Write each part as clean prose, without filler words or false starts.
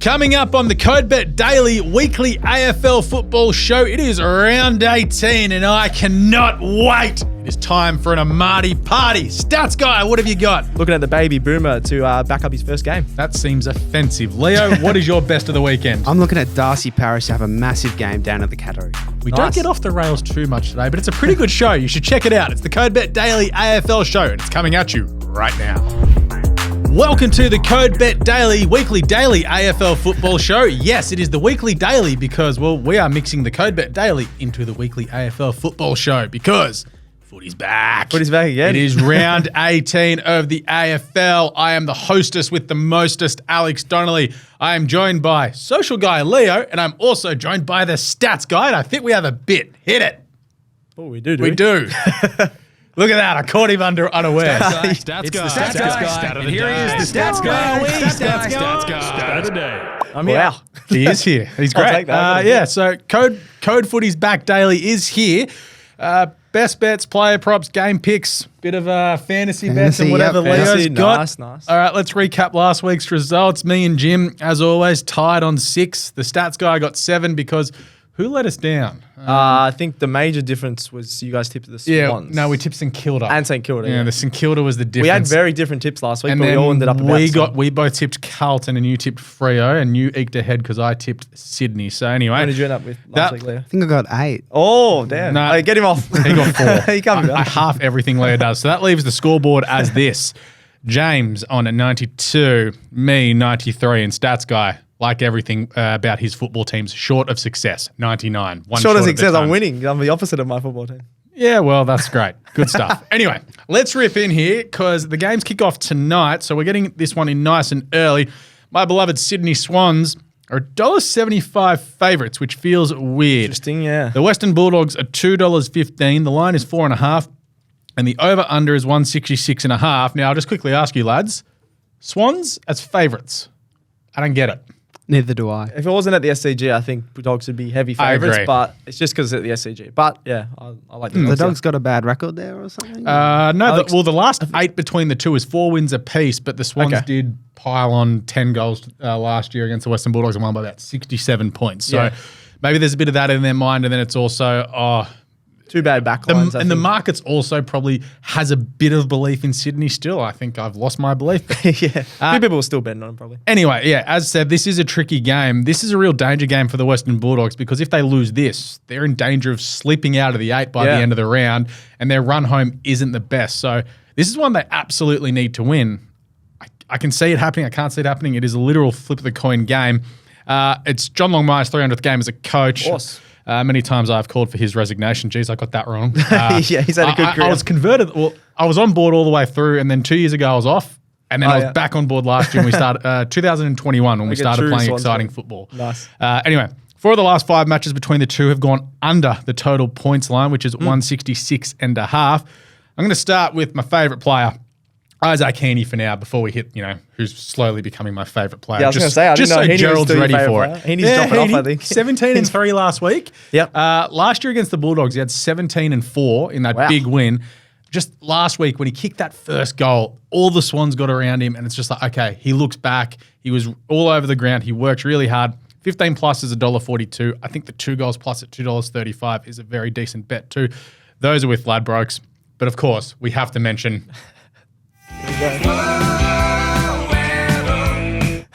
Coming up on the CODE Bet Daily weekly AFL football show, it is round 18 and I cannot wait. It is time for an Amati party. Stats guy, what have you got? Looking at the baby boomer to back up his first game. That seems offensive. Leo, what is your best of the weekend? I'm looking at Darcy Parish to have a massive game down at the Cattery. We don't get off the rails too much today, but it's a pretty good show. You should check it out. It's the CODE Bet Daily AFL show and it's coming at you right now. Welcome to the CODE Bet Daily, weekly daily AFL football show. Yes, it is the weekly daily because, well, we are mixing the CODE Bet Daily into the weekly AFL football show because footy's back. Footy's back again. It is round 18 of the AFL. I am the hostess with the mostest, Alex Donnelly. I am joined by social guy Leo, and I'm also joined by the stats guy, and I think we have a bit. Hit it. Oh, we do. We do. Look at that. I caught him unaware. Stats guy. And here he is, the stats guy. Stats guy. Stat of the day. I'm here. Wow. He is here. He's great. I'll take that. Yeah, so Code Footy's Back Daily is here. Best bets, player props, game picks, bit of fantasy bets and whatever Leo's got. Nice. All right, let's recap last week's results. Me and Jim, as always, tied on 6. The stats guy got 7 because who let us down? I think the major difference was you guys tipped the Swans. No, we tipped St Kilda. And St Kilda. Yeah, the St Kilda was the difference. We had very different tips last week, and but we all ended up about we both tipped Carlton and you tipped Freo and you eked ahead because I tipped Sydney. So anyway. What did you end up with last week, Leo? I think I got 8. Oh, damn. No. Hey, get him off. He got 4. He can't be done. Half everything Leo does. So that leaves the scoreboard as this. James on at 92, me 93, and Stats Guy, like everything about his football teams, short of success, 99. Short of success, I'm winning. I'm the opposite of my football team. Yeah, well, that's great. Good stuff. Anyway, let's rip in here because the games kick off tonight, so we're getting this one in nice and early. My beloved Sydney Swans are $1.75 favourites, which feels weird. Interesting, yeah. The Western Bulldogs are $2.15. The line is 4.5, and the over-under is 166.5. Now, I'll just quickly ask you, lads, Swans as favourites. I don't get it. Neither do I. If it wasn't at the SCG, I think Bulldogs would be heavy I favourites, agree. but it's just because it's at the SCG. But yeah, I like the The Dogs. Dogs got a bad record there or something? No, the last 8 between the two is 4 wins apiece, but the Swans did pile on 10 goals last year against the Western Bulldogs and won by about 67 points. So maybe there's a bit of that in their mind, and then it's also, Two bad backlines. the market's also probably has a bit of belief in Sydney still. I think I've lost my belief. But yeah. A few people are still betting on them probably. anyway, yeah, as said, this is a tricky game. This is a real danger game for the Western Bulldogs because if they lose this, they're in danger of slipping out of the 8 by the end of the round, and their run home isn't the best. So this is one they absolutely need to win. I can see it happening. I can't see it happening. It is a literal flip of the coin game. It's John Longmire's 300th game as a coach. Of course. Many times I've called for his resignation. Jeez, I got that wrong. Yeah, he's had a good career. I was converted. Well, I was on board all the way through, and then 2 years ago I was off, and then I was back on board last year when we started 2021 when we started playing exciting football. Nice. Anyway, 4 of the last 5 matches between the two have gone under the total points line, which is 166.5. I'm going to start with my favourite player, Isaac Heaney, for now, before we hit, who's slowly becoming my favourite player. Yeah, I was going to say, I didn't know Heaney Gerald's was still your ready for favourite it. player. Heaney's dropping off, I think. 17-3 last week. Yep. Last year against the Bulldogs, he had 17-4 in that big win. Just last week when he kicked that first goal, all the Swans got around him, and it's just like, okay, he looks back. He was all over the ground. He worked really hard. 15 plus is $1.42. I think the 2 goals plus at $2.35 is a very decent bet too. Those are with Ladbrokes. But of course, we have to mention...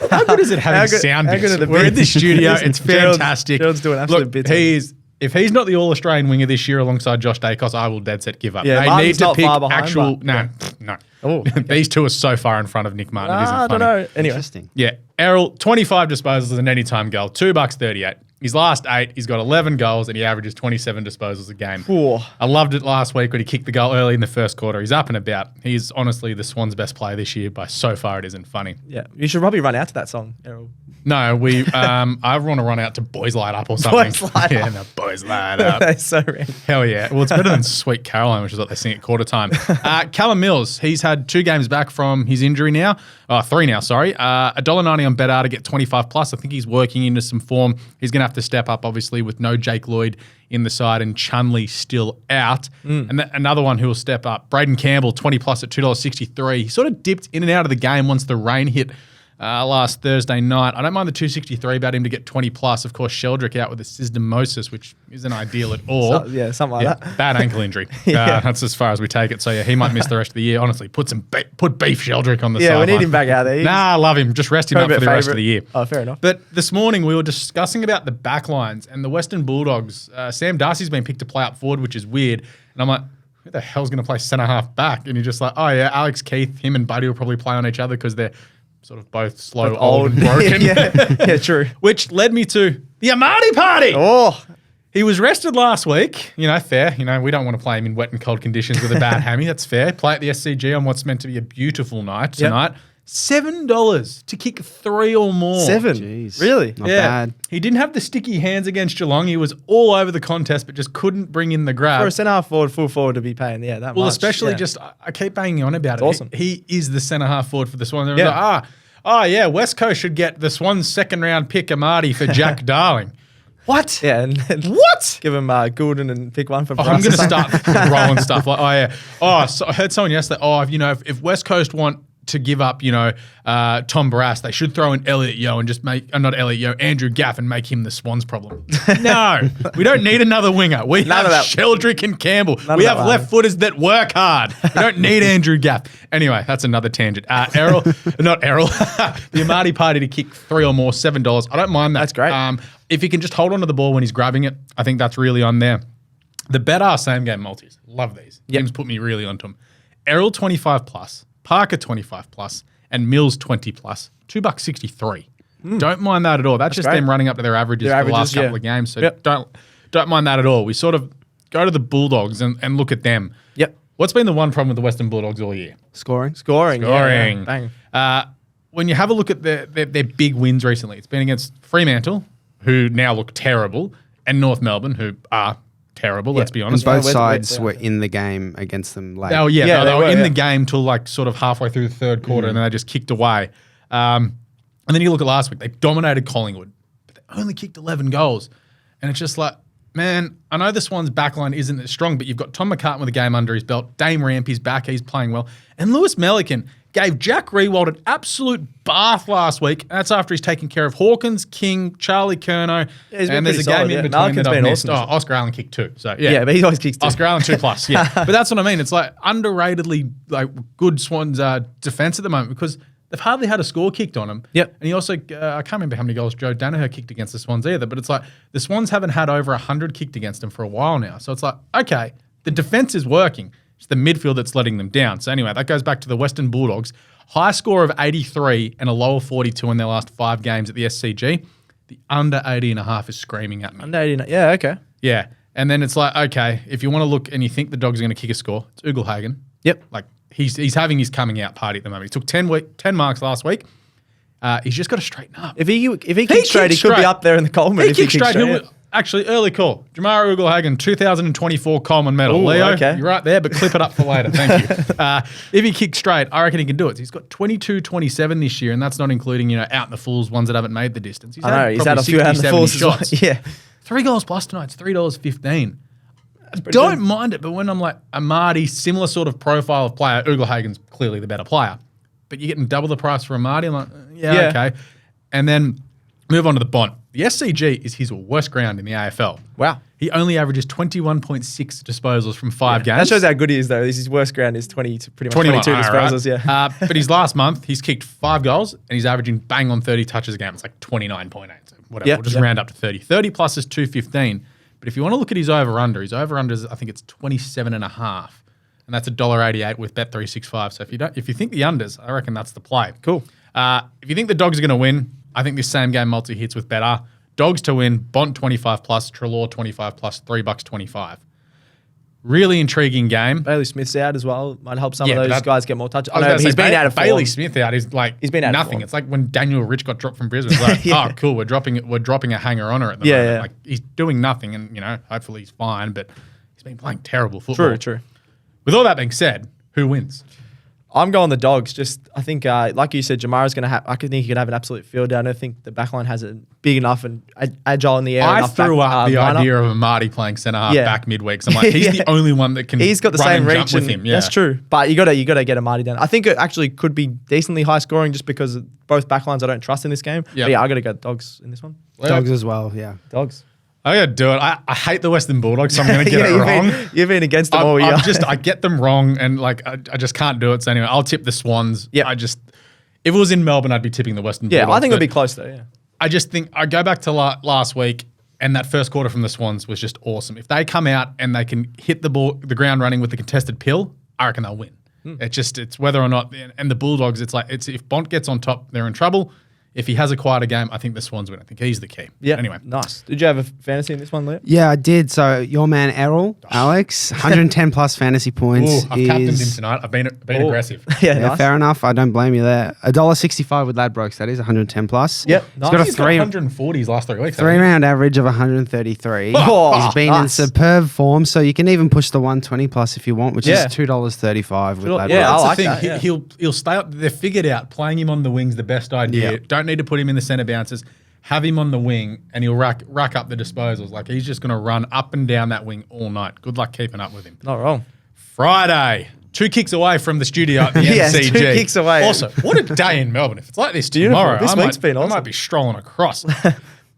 How good is it having sound bits? We're in the studio. It's fantastic. Gerald's doing absolute bits. If he's not the All-Australian winger this year alongside Josh Dacos, I will dead set give up. Yeah, they Martin's need to not pick far behind, actual... but- No. Oh, okay. These two are so far in front of Nick Martin. It isn't I funny. don't know. Anyway. Interesting. Yeah. Errol, 25 disposals an anytime goal, $2.38. His last 8, he's got 11 goals and he averages 27 disposals a game. Ooh. I loved it last week when he kicked the goal early in the first quarter. He's up and about. He's honestly the Swans' best player this year, by so far it isn't funny. Yeah, you should probably run out to that song, Errol. No, I want to run out to Boys Light Up or something. Boys Light Yeah, Up. no, Boys Light Up. That's so random. Hell yeah. Well, it's better than Sweet Caroline, which is what they sing at quarter time. Callum Mills, he's had 2 games back from his injury now. 3 now, sorry. $1.90 on BetR to get 25 plus. I think he's working into some form. He's going to have to step up, obviously, with no Jake Lloyd in the side and Chunley still out. And another one who will step up, Braden Campbell, 20 plus at $2.63. He sort of dipped in and out of the game once the rain hit last Thursday night. I don't mind the 263 about him to get 20 plus. Of course, Sheldrick out with a systemosis, which isn't ideal at all. Something like that. Bad ankle injury. That's as far as we take it. So, he might miss the rest of the year. Honestly, put beef Sheldrick on the side. Yeah, we need him back out there. Nah, I love him. Just rest him up for the rest of the year. Oh, fair enough. But this morning, we were discussing about the back lines and the Western Bulldogs. Sam Darcy's been picked to play up forward, which is weird. And I'm like, who the hell's going to play centre-half back? And you're just like, oh, yeah, Alex Keith, him and Buddy will probably play on each other because they're sort of both slow, old and broken. yeah, true. Which led me to the Amati party. Oh. He was rested last week. Fair. We don't want to play him in wet and cold conditions with a bad hammy. That's fair. Play at the SCG on what's meant to be a beautiful night tonight. $7 to kick 3 or more. 7? Jeez. Really? Not bad. He didn't have the sticky hands against Geelong. He was all over the contest, but just couldn't bring in the grab. For a centre-half forward, full forward to be paying, that much. Well, especially I keep banging on about it. Awesome. He is the centre-half forward for the Swans. Like, West Coast should get the Swans second-round pick Amati for Jack Darling. What? Yeah, and what? Give him Gulden and pick one for Bryce. I'm going to start rolling stuff. Like, so I heard someone yesterday, if West Coast want to give up, Tom Barrass, they should throw in Elliot Yeo and just Andrew Gaff and make him the Swans problem. No, we don't need another winger. We have Sheldrick and Campbell. We have left footers that work hard. We don't need Andrew Gaff. Anyway, that's another tangent. Errol, the Amati party to kick 3 or more, $7. I don't mind that. That's great. If he can just hold on to the ball when he's grabbing it, I think that's really on there. The better same game multis. Love these. Games put me really onto them. Errol 25 plus. Parker 25 plus and Mills 20 plus, $2.63. Don't mind that at all. That's just great. Them running up to their averages for the last couple of games. So don't mind that at all. We sort of go to the Bulldogs and look at them. Yep. What's been the one problem with the Western Bulldogs all year? Scoring. Yeah. Bang. When you have a look at their big wins recently, it's been against Fremantle, who now look terrible, and North Melbourne, who are terrible, let's be honest. And both sides were in the game against them late. Oh, yeah. They were in the game till sort of halfway through the third quarter, and then they just kicked away. And then you look at last week, they dominated Collingwood, but they only kicked 11 goals. And it's just like, man, I know the Swans' backline isn't as strong, but you've got Tom McCartan with a game under his belt. Dame Rampy's back, he's playing well. And Lewis Melican gave Jack Riewoldt an absolute bath last week. That's after he's taken care of Hawkins, King, Charlie Curnow, and there's a game in between that I've missed. Awesome. Oscar Allen kicked 2. So but he always kicks 2. Oscar Allen 2 plus, But that's what I mean. It's underratedly good Swans defense at the moment because they've hardly had a score kicked on them. Yep. And he also, I can't remember how many goals Joe Danaher kicked against the Swans either, but it's the Swans haven't had over 100 kicked against them for a while now. So it's okay, the defense is working. It's the midfield that's letting them down. So anyway, that goes back to the Western Bulldogs. High score of 83 and a low of 42 in their last 5 games at the SCG. The under 80.5 is screaming at me. Under 80, yeah, okay. Yeah. And then it's okay, if you want to look and you think the Dogs are going to kick a score, it's Ugelhagen. Yep. He's having his coming out party at the moment. He took 10 marks last week. He's just got to straighten up. If he kicks straight, he could be up there in the Coleman. He kicks straight. Actually, early call. Jamara Ugelhagen, 2024 Coleman medal. Ooh, Leo, okay. You're right there, but clip it up for later. Thank you. If he kicks straight, I reckon he can do it. He's got 22-27 this year, and that's not including out in the fools, ones that haven't made the distance. He's had a few out in the fools shots. Yeah. 3 goals plus tonight. It's $3.15. Don't mind it, but when I'm Amati, similar sort of profile of player, Ugelhagen's clearly the better player, but you're getting double the price for Amati. I'm okay. And then move on to the Bont. The SCG is his worst ground in the AFL. Wow. He only averages 21.6 disposals from 5 games. That shows how good he is, though. His worst ground is 20 to pretty much 22 disposals, right. But his last month, he's kicked 5 goals, and he's averaging bang on 30 touches a game. It's 29.8. So whatever. We'll just round up to 30. 30 plus is 215. But if you want to look at his over-under is, I think it's 27.5. And that's $1.88 with Bet365. So if you think the unders, I reckon that's the play. Cool. If you think the Dogs are going to win, I think this same game multi hits with better. Dogs to win, Bont 25 plus, Treloar 25 plus, $3.25. Really intriguing game. Bailey Smith's out as well. Might help some of those guys get more touch. He's been out of form. Bailey Smith out is he's been out nothing. It's like when Daniel Rich got dropped from Brisbane. It's oh, cool. We're dropping a hanger on her at the moment. He's doing nothing, and hopefully he's fine. But he's been playing terrible football. True. With all that being said, who wins? I'm going the Dogs. I think, like you said, Jamara's going to have. I think he could have an absolute field day. I don't think the backline has a big enough and agile in the air. I threw up the idea of a Marty playing centre half back midweek. So I'm like, he's the only one that can. He's got the run same and reach jump with him. Yeah. That's true. But you got to get a Marty down. I think it actually could be decently high scoring just because both backlines I don't trust in this game. Yep. But yeah, I got to go Dogs in this one. Dogs as well. Yeah, Dogs. I gotta do it. I hate the Western Bulldogs, so I'm gonna get it wrong. You've been against them all year. I get them wrong, and like I just can't do it. So anyway, I'll tip the Swans. Yeah. If it was in Melbourne, I'd be tipping the Western Bulldogs. Yeah, I think it'll be close though. Yeah. I just think I go back to last week, and that first quarter from the Swans was just awesome. If they come out and they can hit the ground running with the contested pill, I reckon they'll win. It's whether or not, and the Bulldogs, it's if Bont gets on top, they're in trouble. If he has a quieter game, I think the Swans win. I think he's the key. Yeah. Anyway. Nice. Did you have a fantasy in this one, Leo? Yeah, I did. So your man Errol, Alex, 110 plus fantasy points. Ooh, I've captained him tonight. I've been aggressive. Yeah, nice. Fair enough. I don't blame you there. $1.65 with Ladbrokes. That is 110 plus. Yep. Nice. He's got 140s last 3 weeks. 3-round average of 133. He's been in superb form, so you can even push the 120 plus if you want, which is $2.35 with Ladbrokes. Yeah, that's I like the thing. that. Yeah. He'll stay up. They've figured out playing him on the wing's the best idea. Yep. Don't need to put him in the centre bounces. Have him on the wing, and he'll rack up the disposals. Like he's just going to run up and down that wing all night. Good luck keeping up with him. Not wrong. Friday, 2 kicks away from the studio at the MCG. 2 kicks away. Also, what a day in Melbourne. If it's like this tomorrow, This week's been awesome. I might be strolling across.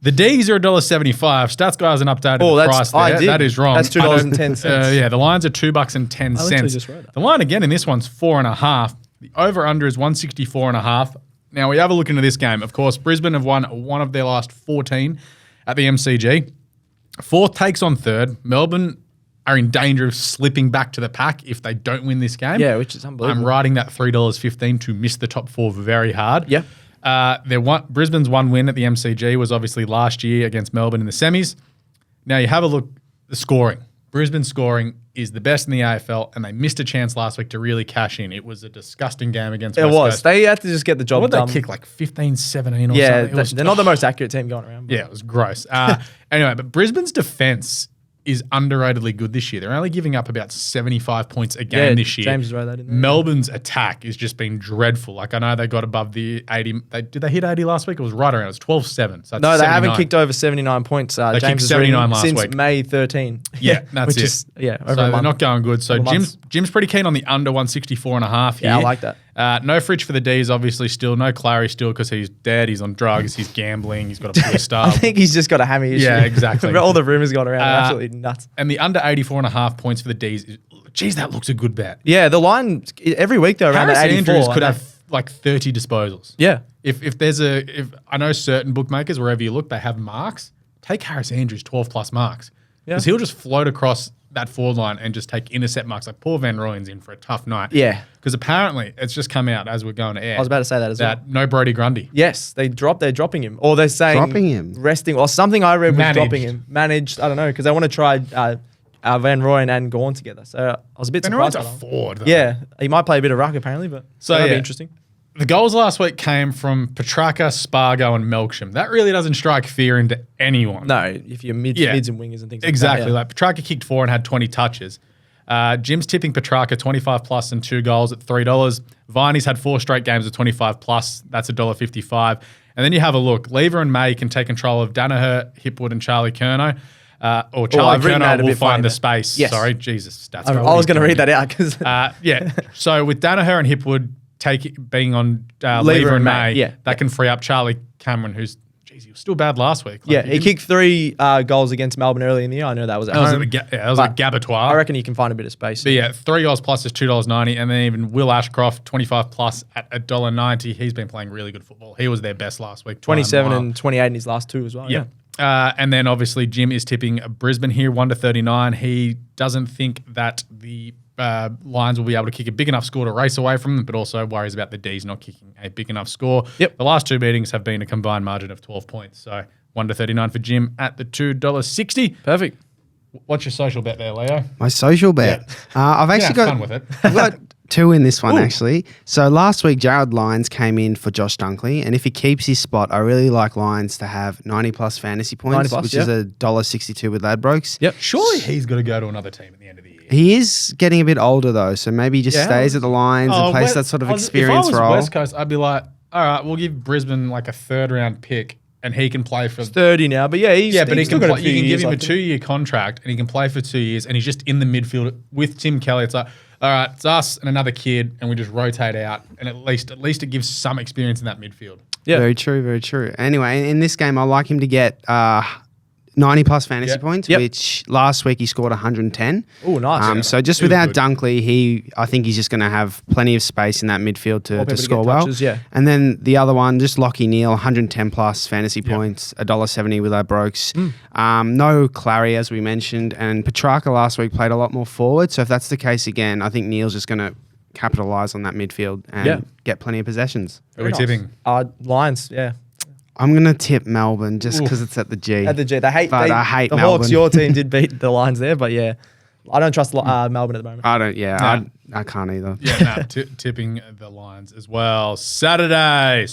The D's are $1.75. Stats guy hasn't updated the price there. That is wrong. That's $2.10. Yeah, the lines are $2.10. I literally just wrote that. The line again in this one's 4.5. The over/under is 164.5. Now we have a look into this game. Of course, Brisbane have won one of their last 14 at the MCG. Fourth takes on third. Melbourne are in danger of slipping back to the pack if they don't win this game. Yeah, which is unbelievable. I'm riding that $3.15 to miss the top 4 very hard. Yeah. Brisbane's one win at the MCG was obviously last year against Melbourne in the semis. Now you have a look, the scoring. Brisbane's scoring is the best in the AFL, and they missed a chance last week to really cash in. It was a disgusting game against West Coast. They had to just get the job done. What did they kick, like 15-17 or something? Yeah, they're not the most accurate team going around. Yeah, it was gross. Anyway, but Brisbane's defence is underratedly good this year. They're only giving up about 75 points a game this year. James wrote that in there. Melbourne's attack has just been dreadful. Like, I know they got above the 80. Did they hit 80 last week? It was right around. It was 12-7. So no, they haven't kicked over 79 points. They kicked 79 last since week. May 13. Yeah, that's which it. Is, over so they're not going good. So Jim's pretty keen on the under 164.5 here. Yeah, I like that. No Fridge for the D's, obviously still. No Clary still because he's dead. He's on drugs. He's gambling. He's got a blister. I think he's just got a hammy issue. Yeah, exactly. All the rumours going around are absolutely nuts. And the under 84.5 points for the D's. Geez, that looks a good bet. Yeah, the line every week they're around 84. Andrews could have like 30 disposals. Yeah. If I know certain bookmakers, wherever you look, they have marks. Take Harris Andrews 12 plus marks. Because he'll just float across that forward line and just take intercept marks. Like Paul Van Rooyen's in for a tough night. Yeah. Because apparently it's just come out as we're going to air. I was about to say that as well. No Brody Grundy. Yes, they're dropping him. Or they're saying dropping him. Resting. Or something I read was dropping him. Managed, I don't know, because they want to try Van Rooyen and Gawn together. So I was a bit surprised. Van Rooyen's a forward. Yeah. He might play a bit of ruck apparently, but that'd be interesting. The goals last week came from Petrarca, Spargo, and Melksham. That really doesn't strike fear into anyone. No, if you're mids and wingers and things exactly. like that. Like Petrarca kicked 4 and had 20 touches. Jim's tipping Petrarca 25 plus and 2 goals at $3. Viney's had 4 straight games of 25 plus. That's $1.55. And then you have a look. Lever and May can take control of Danaher, Hipwood, and Charlie Kerno. Or Charlie Kerno will find the space. Yes. Sorry, Jesus. I was going to read that out because So with Danaher and Hipwood being on Lever and May, that can free up Charlie Cameron, who's he was still bad last week. Like he kicked 3 goals against Melbourne early in the year. I know that was at home. That was at Gabotoir. I reckon you can find a bit of space. But yeah, 3 goals plus is $2.90, and then even Will Ashcroft 25 plus at $1.90. He's been playing really good football. He was their best last week. 27 and 28 in his last 2 as well. Yeah. And then obviously Jim is tipping Brisbane here 1-39. He doesn't think that the Lions will be able to kick a big enough score to race away from them, but also worries about the D's not kicking a big enough score. Yep. The last 2 meetings have been a combined margin of 12 points. So 1-39 for Jim at the $2.60. Perfect. What's your social bet there, Leo? My social bet. I've actually got fun with it. I've got 2 in this one actually. So last week, Jared Lyons came in for Josh Dunkley, and if he keeps his spot, I really like Lyons to have 90 plus fantasy points, which is $1.62 with Ladbrokes. Yep. Surely he's got to go to another team at the end of the year. He is getting a bit older though, so maybe he just stays at the Lions and plays that sort of experience if I was role. West Coast, I'd be like, all right, we'll give Brisbane like a 3rd round pick, and he can play for. He's 30 now, but but he can play, you can give him a 2-year contract, and he can play for 2 years, and he's just in the midfield with Tim Kelly. It's like, all right, it's us and another kid, and we just rotate out, and at least it gives some experience in that midfield. Yeah, very true, very true. Anyway, in this game, I like him to get 90 plus fantasy points, which last week he scored 110. Oh, nice. So just without Dunkley, I think he's just going to have plenty of space in that midfield to score well. And then the other one, just Lockie Neal, 110 plus fantasy points, $1.70 with Ladbrokes. No Clary, as we mentioned, and Petrarca last week played a lot more forward. So if that's the case again, I think Neal's just going to capitalise on that midfield and get plenty of possessions. Are we tipping? Lions, yeah. I'm going to tip Melbourne just because it's at the G. At the G. I hate the Melbourne. Hawks, your team did beat the Lions there, but yeah. I don't trust Melbourne at the moment. I can't either. Yeah, tipping the Lions as well. Saturday.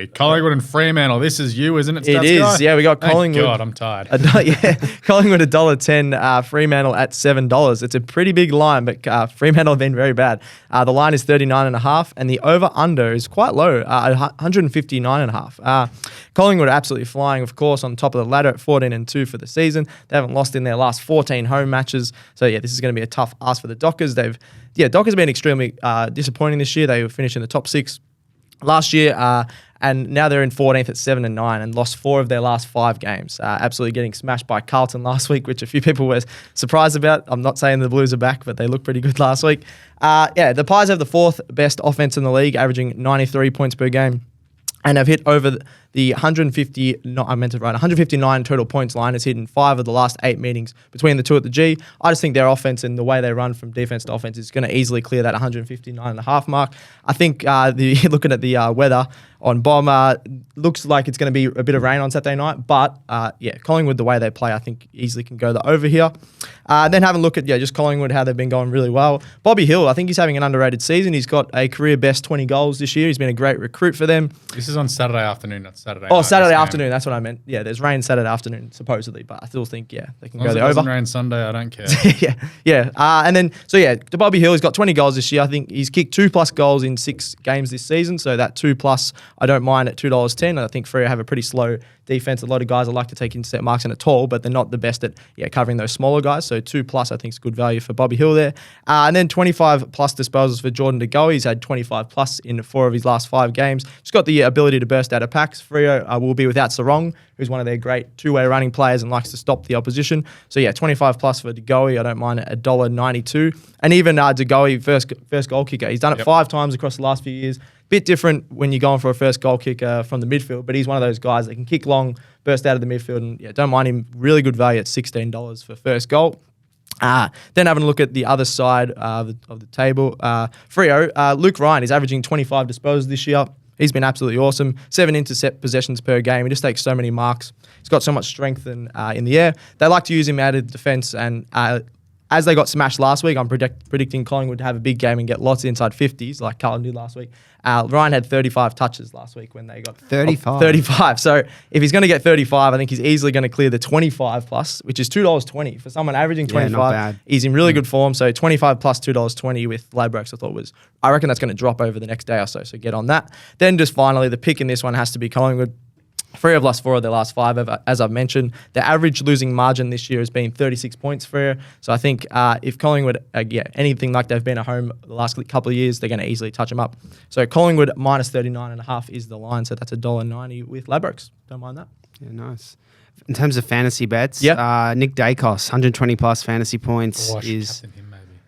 Collingwood and Fremantle. This is you, isn't it? It is. Guy? Yeah, we got Collingwood. God, I'm tired. Collingwood $1.10. Fremantle at $7. It's a pretty big line, but Fremantle have been very bad. The line is 39.5, and the over/under is quite low, 159.5. Collingwood are absolutely flying, of course, on top of the ladder at 14-2 for the season. They haven't lost in their last 14 home matches. So yeah, this is going to be a tough ask for the Dockers. Dockers have been extremely disappointing this year. They were finished in the top 6 last year, and now they're in 14th at 7-9 and lost 4 of their last 5 games. Absolutely getting smashed by Carlton last week, which a few people were surprised about. I'm not saying the Blues are back, but they look pretty good last week. The Pies have the 4th best offense in the league, averaging 93 points per game. And have hit over the 159 total points line. It's hit in 5 of the last 8 meetings between the two at the G. I just think their offense and the way they run from defense to offense is going to easily clear that 159.5 mark. I think looking at the weather on Bomber, looks like it's going to be a bit of rain on Saturday night. But Collingwood, the way they play, I think easily can go the over here. Then have a look at just Collingwood, how they've been going really well. Bobby Hill, I think he's having an underrated season. He's got a career best 20 goals this year. He's been a great recruit for them. This is on Saturday afternoon, not Saturday night. Oh, Saturday afternoon, that's what I meant. Yeah, there's rain Saturday afternoon, supposedly, but I still think, they can go the over. It doesn't rain Sunday, I don't care. And then, to Bobby Hill, he's got 20 goals this year. I think he's kicked 2+ goals in 6 games this season, so that 2+, I don't mind at $2.10. I think Freo have a pretty slow defense. A lot of guys that like to take intercept marks and at tall, but they're not the best at covering those smaller guys. So 2+ I think is good value for Bobby Hill there. And then 25+ disposals for Jordan De Goey. He's had 25+ in 4 of his last 5 games. He's got the ability to burst out of packs. Freo will be without Sarong, who's one of their great 2-way running players and likes to stop the opposition. So 25+ for De Goey. I don't mind it at $1.92. And even De Goey, first goal kicker. He's done it 5 times across the last few years. Bit different when you're going for a first goal kick from the midfield, but he's one of those guys that can kick long, burst out of the midfield, and don't mind him. Really good value at $16 for first goal. Then having a look at the other side of the table, Freo, Luke Ryan is averaging 25 disposals this year. He's been absolutely awesome. 7 intercept possessions per game. He just takes so many marks. He's got so much strength in the air. They like to use him out of defence, and as they got smashed last week, I'm predicting Collingwood to have a big game and get lots of inside 50s like Carlton did last week. Ryan had 35 touches last week when they got 35. So if he's going to get 35, I think he's easily going to clear the 25+, which is $2.20 for someone averaging 25. Not bad. He's in really good form. So 25+ $2.20 with Ladbrokes. I reckon that's going to drop over the next day or so. So get on that. Then just finally, the pick in this one has to be Collingwood. Freo have lost 4 of their last 5, as I've mentioned. Their average losing margin this year has been 36 points for Freo. So I think if Collingwood, anything like they've been at home the last couple of years, they're going to easily touch them up. So Collingwood minus 39.5 is the line. So that's $1.90 with Ladbrokes. Don't mind that. Yeah, nice. In terms of fantasy bets, Nick Dacos, 120+ fantasy points is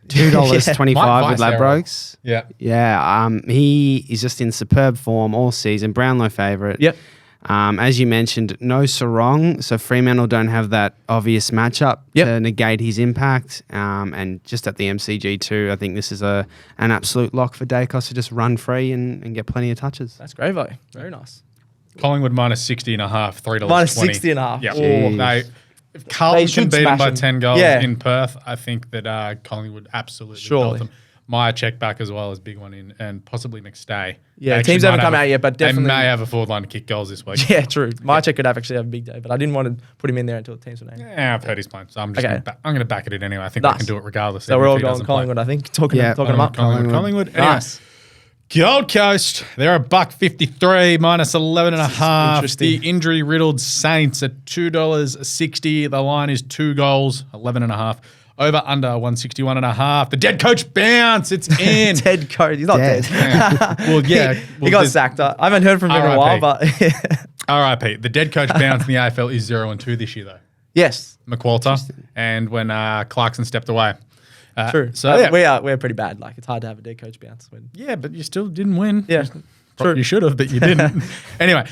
$2.25 with Ladbrokes. He is just in superb form all season. Brownlow favourite. Yep. As you mentioned, no Sarong, so Fremantle don't have that obvious matchup to negate his impact. And just at the MCG too, I think this is an absolute lock for Dacos to just run free and get plenty of touches. That's great value. Very nice. Collingwood minus 60.5, $3.20. Minus 60.5. Yeah. If Carlton can beat them by 10 goals in Perth, I think that Collingwood absolutely belt them. Maya check back as well as big one in, and possibly McStay. Yeah, teams haven't come out yet, but definitely. They may have a forward line to kick goals this week. Yeah, true. My check could actually have a big day, but I didn't want to put him in there until the teams were named. Yeah, I've heard he's playing, so I'm just going to back it in anyway. I think Nice. they can do it regardless. So we're all going Collingwood, I think. Talking them up. Collingwood. Anyway, Nice. Gold Coast, they're $1.53 minus 11.5. interesting. The injury riddled Saints at $2.60. The line is 2 goals, 11.5. Over under 161.5. The dead coach bounce. It's in. Dead coach. He's not dead. Well, yeah. He got sacked. I haven't heard from him in a while, but RIP. The dead coach bounce in the AFL is 0-2 this year, though. yes, McWalter and when Clarkson stepped away. true. So yeah. we're pretty bad. Like it's hard to have a dead coach bounce. But you still didn't win. Yeah, true. You should have, but you didn't. Anyway,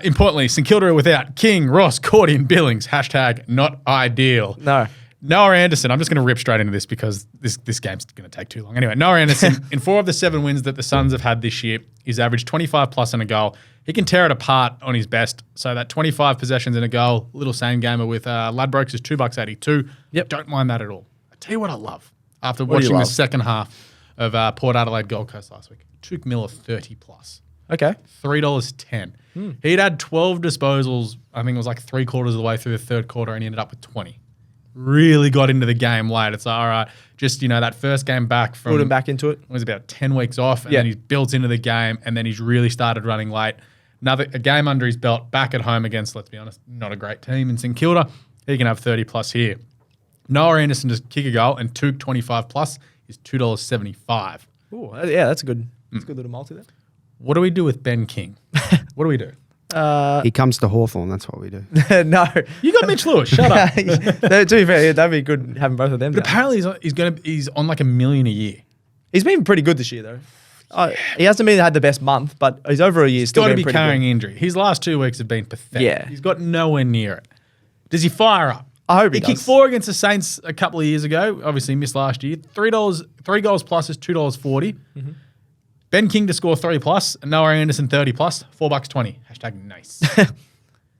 importantly, St Kilda are without King, Ross, Cordy, and Billings. # not ideal. No. Noah Anderson, I'm just going to rip straight into this because this game's going to take too long. Anyway, Noah Anderson, in 4 of the 7 wins that the Suns have had this year, he's averaged 25 plus and a goal. He can tear it apart on his best. So that 25 possessions and a goal, little same gamer with Ladbrokes is $2.82. Yep. Don't mind that at all. I tell you what I love. After watching the second half of Port Adelaide Gold Coast last week, Tuke Miller 30 plus. Okay. $3.10. He'd had 12 disposals, I think it was like 3/4 of the way through the third quarter, and he ended up with 20. Really got into the game late. It's like, all right, just, that first game back from... Put him back into it. Was about 10 weeks off, and then he's built into the game, and then he's really started running late. A game under his belt, back at home against, let's be honest, not a great team in St Kilda. He can have 30 plus here. Noah Anderson just kick a goal, and Tuke 25 plus is $2.75. Oh, yeah, that's a good little multi there. What do we do with Ben King? What do we do? He comes to Hawthorn. That's what we do. No. You got Mitch Lewis. Shut up. To be fair, that'd be good having both of them. But apparently he's on like $1 million a year. He's been pretty good this year, though. He hasn't had the best month, but he's over a year. He's still got to been be pretty carrying good. injury. His last 2 weeks have been pathetic. Yeah. He's got nowhere near it. Does he fire up? I hope he kicked 4 against the Saints a couple of years ago. Obviously missed last year. $3 goals plus is $2.40. Mm-hmm. Ben King to score 3 plus, and Noah Anderson 30 plus, $4.20. # nice.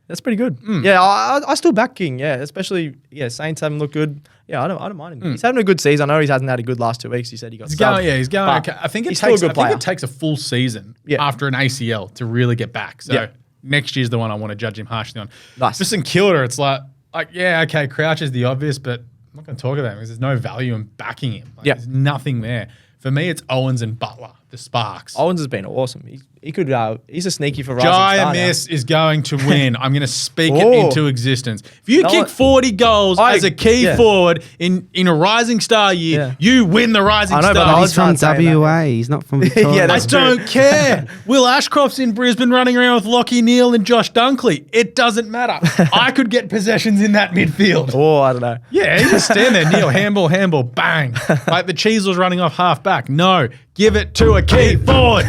That's pretty good. Yeah, I still back King. Yeah, especially Saints haven't looked good. Yeah, I don't mind him. He's having a good season. I know he hasn't had a good last 2 weeks. He said he got he's subbed. He's going. Okay. I think it takes a full season after an ACL to really get back. So next year's the one I want to judge him harshly on. Nice. Just in Kilda, it's like Crouch is the obvious, but I'm not going to talk about him because there's no value in backing him. There's nothing there. For me, it's Owens and Butler, the sparks. Owens has been awesome. He could. He's a sneaky for rising star. Miss is going to win. I'm going to speak it into existence. If you kick 40 goals as a key forward in a rising star year, you win the rising star. But he's from WA. He's not from Victoria. I don't care. Will Ashcroft's in Brisbane running around with Lockie Neal and Josh Dunkley. It doesn't matter. I could get possessions in that midfield. Oh, I don't know. Yeah, you just stand there, Neal, handball, bang. Like the cheese was running off half back. No, give it to a key forward.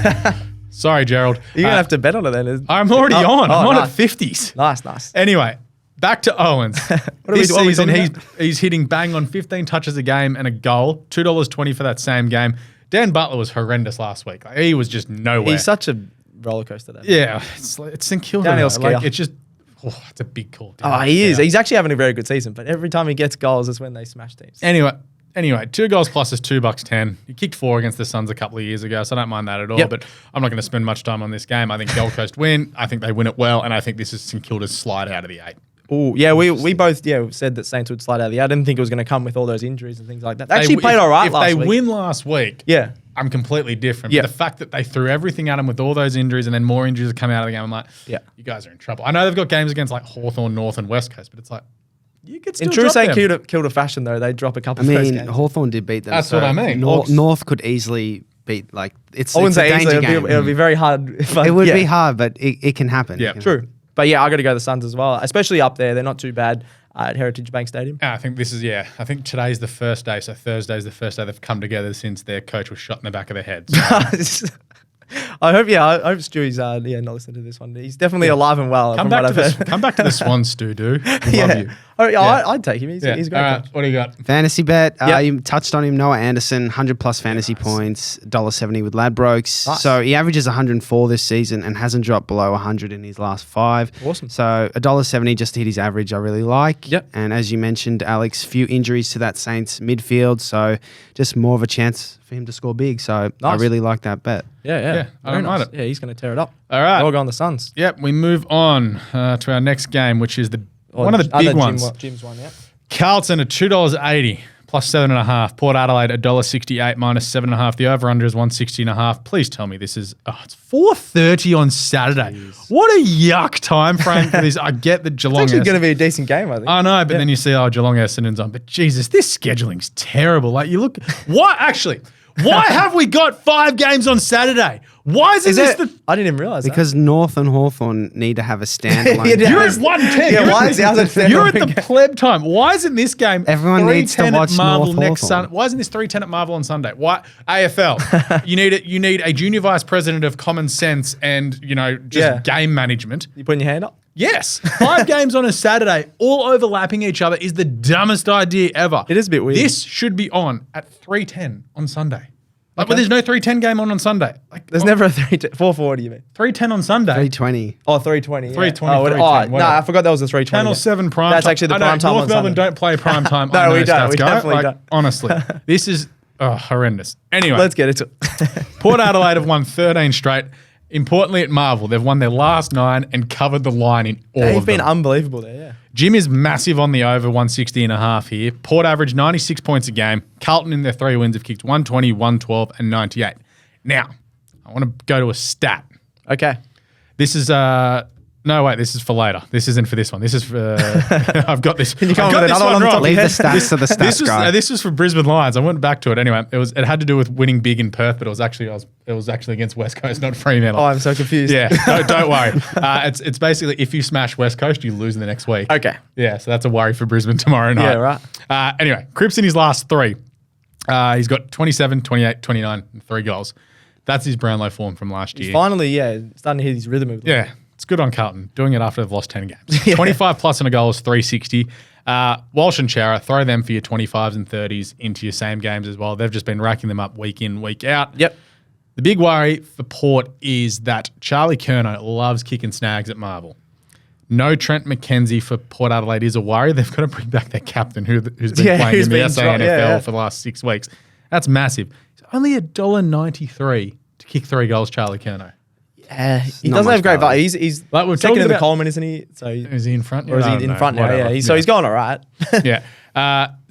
Sorry, Gerald. You're going to have to bet on it then. I'm already on. I'm on at 50s. Nice. Anyway, back to Owens. This what season, he's hitting bang on 15 touches a game and a goal, $2.20 for that same game. Dan Butler was horrendous last week. He was just nowhere. He's such a roller coaster. Yeah, it's St Kilda. It's just, it's a big call. He is. He's actually having a very good season, but every time he gets goals is when they smash teams. Anyway, 2 goals plus is $2.10. He kicked 4 against the Suns a couple of years ago, so I don't mind that at all. But I'm not going to spend much time on this game. I think Gold Coast win. I think they win it well, and I think this is St Kilda's slide out of the 8. Oh, yeah, we both said that Saints would slide out of the 8. I didn't think it was going to come with all those injuries and things like that. They actually played all right last week. If they win last week, I'm completely different. But the fact that they threw everything at them with all those injuries and then more injuries have come out of the game, I'm like, you guys are in trouble. I know they've got games against like Hawthorn, North, and West Coast, but it's like, you could still in true St Kilda Kilda fashion, though, they drop a couple of those games. Hawthorn did beat them. That's what I mean. North could easily beat, it's I wouldn't say a danger easily. game. It'll be very hard. It would be hard, but it can happen. Yeah, true. But I got to go the Suns as well, especially up there. They're not too bad at Heritage Bank Stadium. I think I think today's the first day, so Thursday's the first day they've come together since their coach was shot in the back of the head. So I hope Stewie's not listening to this one. He's definitely alive and well. Come back to the Swans, Stu. Love you. I'd take him. He's a great coach. What do you got? Fantasy bet. You touched on him. Noah Anderson, 100+ fantasy points, $1.70 with Ladbrokes. Nice. So he averages 104 this season and hasn't dropped below 100 in his last 5. Awesome. So $1.70 just to hit his average, I really like. Yep. And as you mentioned, Alex, few injuries to that Saints midfield, so just more of a chance for him to score big. So I really like that bet. Yeah. I don't mind it. Yeah, he's going to tear it up. All right. All go on the Suns. Yep, we move on to our next game, which is one of the big ones. Jim's one, yeah. Carlton at $2.80 plus 7.5. Port Adelaide $1.68 minus 7.5. The over/under is 160.5. Please tell me this is it's 4:30 on Saturday. Jeez. What a yuck time frame for this. I get the Geelong. It's actually going to be a decent game, I think. I know, but then you see Geelong Essendon's on. But Jesus, this scheduling's terrible. Like you look, why have we got 5 games on Saturday? Why isn't this I didn't even realise that. Because North and Hawthorn need to have a standalone. You're at 110. Yeah, why is the You're at the pleb time. Why isn't this game Everyone needs to watch Marvel North next Hawthorn. Sunday? Why isn't this 3:10 at Marvel on Sunday? Why AFL? You need a junior vice president of common sense and game management. You putting your hand up? Yes. 5 games on a Saturday, all overlapping each other, is the dumbest idea ever. It is a bit weird. This should be on at 3:10 on Sunday. But there's no 3:10 game on Sunday. There's never a 4:40, you mean? 3:10 on Sunday. 3:20. Oh, 3:20. 3:20. No, I forgot that was a 3:20. Channel 7 prime That's time. actually the prime time North on Melbourne Sunday. don't play prime time. No, we don't. We definitely don't. Honestly, this is horrendous. Anyway, Let's get into it. Port Adelaide have won 13 straight. Importantly at Marvel, they've won their last 9 and covered the line in all of them. They've been unbelievable there, yeah. Jim is massive on the over, 160.5 here. Port average 96 points a game. Carlton in their 3 wins have kicked 120, 112 and 98. Now, I want to go to a stat. Okay. This is this is for later. This isn't for this one. This is for I've got this. Can you come I've up got with this another one one wrong. Leave the stats to the stats guy. This was for Brisbane Lions. I went back to it anyway. It had to do with winning big in Perth, but it was actually against West Coast, not Fremantle. Oh, I'm so confused. Yeah, don't worry. It's basically if you smash West Coast, you lose in the next week. Okay. Yeah, so that's a worry for Brisbane tomorrow night. Yeah, right. Anyway, Cripps in his last 3. He's got 27, 28, 29, and 3 goals. That's his Brownlow form from last year. He's finally, starting to hit his rhythm. Yeah, it's good on Carlton. Doing it after they've lost 10 games. 25 plus and a goal is 360. Walsh and Chara, throw them for your 25s and 30s into your same games as well. They've just been racking them up week in, week out. Yep. The big worry for Port is that Charlie Curnow loves kicking snags at Marvel. No Trent McKenzie for Port Adelaide is a worry. They've got to bring back their captain who's been playing in the SANFL for the last 6 weeks. That's massive. It's only $1.93 to kick 3 goals, Charlie Curnow. Yeah, he doesn't have great value. He's like second in the Coleman, isn't he? So is he in front? Or is he in front now? Yeah. So he's going all right. Yeah.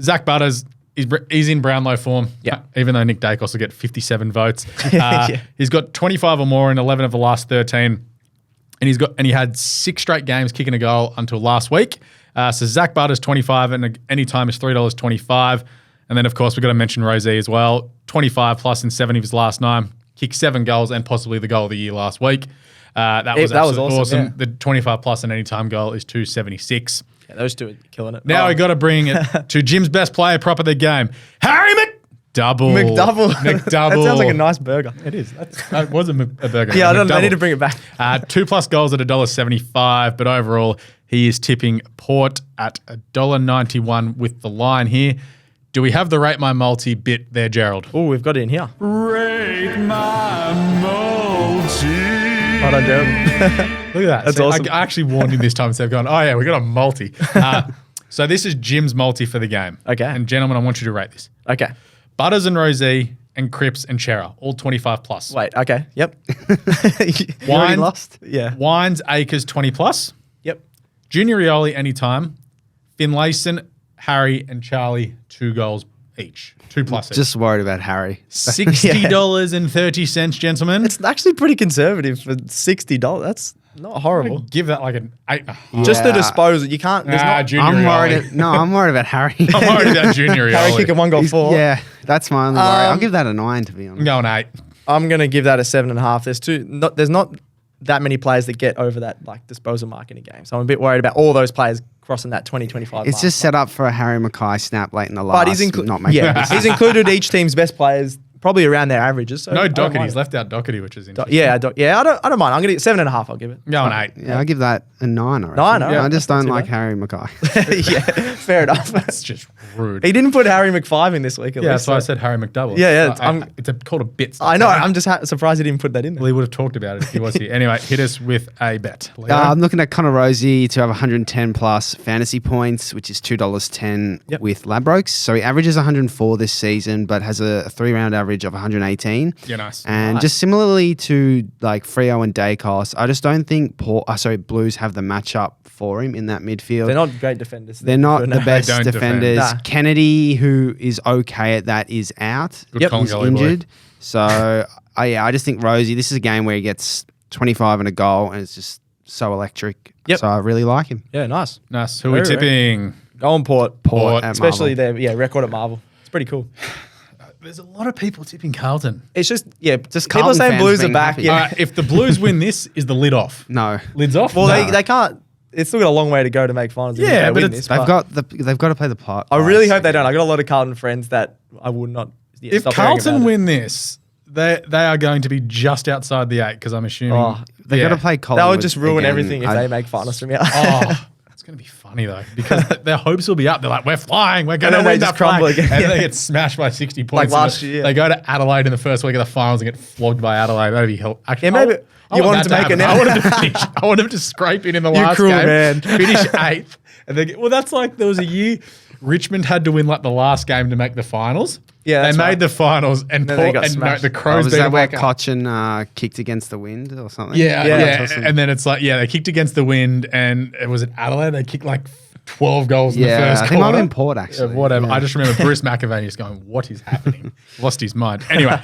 Zach Butters, he's in Brownlow form. Yeah. Even though Nick Dacos will get 57 votes. He's got 25 or more in 11 of the last 13. And he had 6 straight games kicking a goal until last week. So Zach Butters 25 and any time is $3.25. And then of course we've got to mention Rosie as well. 25 plus in 7 of his last 9. Kicked 7 goals and possibly the goal of the year last week. That was awesome. Yeah. The 25 plus and any time goal is $2.76. Yeah, those two are killing it. Now we got to bring it to Jim's best player prop of the game, Harry McDouble. That sounds like a nice burger. It is. That was a burger. Yeah, I need to bring it back. 2 plus goals at $1.75, but overall he is tipping Port at $1.91 with the line here. Do we have the Rate My Multi bit there, Gerald? Oh, we've got it in here. Rate My Multi. Well done, Gerald. Look at that. That's awesome. I actually warned him this time instead of going, oh yeah, we got a multi. So this is Jim's multi for the game. Okay. And gentlemen, I want you to rate this. Okay. Butters and Rosie and Cripps and Chera, all 25 plus. Wait, okay. Yep. You already lost? Yeah. Wines, Acres, 20 plus. Yep. Junior Rioli, anytime. Finlayson, Harry, and Charlie, 2 goals each. 2 plus each. Just worried about Harry. $60.30, gentlemen. It's actually pretty conservative for $60. That's not horrible. Give that like an 8. Just the disposal. You can't. There's not. Junior I'm Rioli. worried. I'm worried about Harry. I'm worried about Junior Rioli. Harry kicking 1 goal 4. Yeah, that's my only worry. I'll give that a 9 to be honest. I'm going 8. I'm gonna give that a 7.5. There's not that many players that get over that like disposal mark in a game. So I'm a bit worried about all those players crossing that 20-25 It's just set up for a Harry Mackay snap late in the last. But he's not making he's included each team's best players probably around their averages. So No Doherty. He's left out Doherty, which is interesting. I don't mind. I'm going to get 7.5. I'll give it. Go on 8. Yeah, I give that a 9. I reckon. 9, all right. I just don't Not too like bad. Harry Mackay. Yeah, fair enough. That's just rude. He didn't put Harry McFive in this week. Yeah, that's why I said Harry McDouble. Yeah, It's called a bit. I know. I'm just surprised he didn't put that in there. Well, he would have talked about it if he was here. Anyway, hit us with a bet. I'm looking at Connor Rosie to have 110 plus fantasy points, which is $2.10 with Ladbrokes. So he averages 104 this season, but has a 3-round average of 118. Yeah, nice. And just similarly to like Freo and Dacos, I just don't think Blues have the matchup for him in that midfield. They're not great defenders. They're not the best They don't defenders. defend. Nah. Kennedy, who is okay at that, is out. Good call, He's Gully boy. injured. So, I just think Rosie, this is a game where he gets 25 and a goal, and it's just so electric. Yep. So I really like him. Yeah, nice. Nice. Who are we tipping? Go on Port. Port at Especially Marvel. their record at Marvel. It's pretty cool. There's a lot of people tipping Carlton. It's just, just people Carlton saying fans Blues are being back. happy. Yeah. All right, if the Blues win this, is the lid off? No. Lid's off? Well, No. they can't. It's still got a long way to go to make finals. even if Yeah, they but win it's- this, They've got to play the part. I really hope they don't. I got a lot of Carlton friends that I would not. If stop hearing Carlton about it. win this, they are going to be just outside the 8 because I'm assuming. Oh, They've got to play that Collingwood. would just ruin again. everything if they make finals from here. Oh, that's going to be funny though because their hopes will be up. They're like, we're flying, we're going to then they win just that flag. crumble again. And then Yeah. they get smashed by 60 points. Like and last year. They go to Adelaide in the first week of the finals and get flogged by Adelaide. That'd be hell. Actually, Yeah, maybe you want want them to make it happen. now. I want them to finish. I want them to scrape in the last cruel game, man. finish 8th, and then well, that's like there was a year Richmond had to win like the last game to make the finals. Yeah, they that's made right. the finals and then they got the smashed. Crows was beat that them where like a- Cochin kicked against the wind or something? Yeah. Awesome. And then it's like, they kicked against the wind, and it was at Adelaide. They kicked like 12 goals in the Yeah, first I think quarter. I'm in Port actually. Whatever. Yeah. I just remember Bruce McAvaney just going, "What is happening?" Lost his mind. Anyway,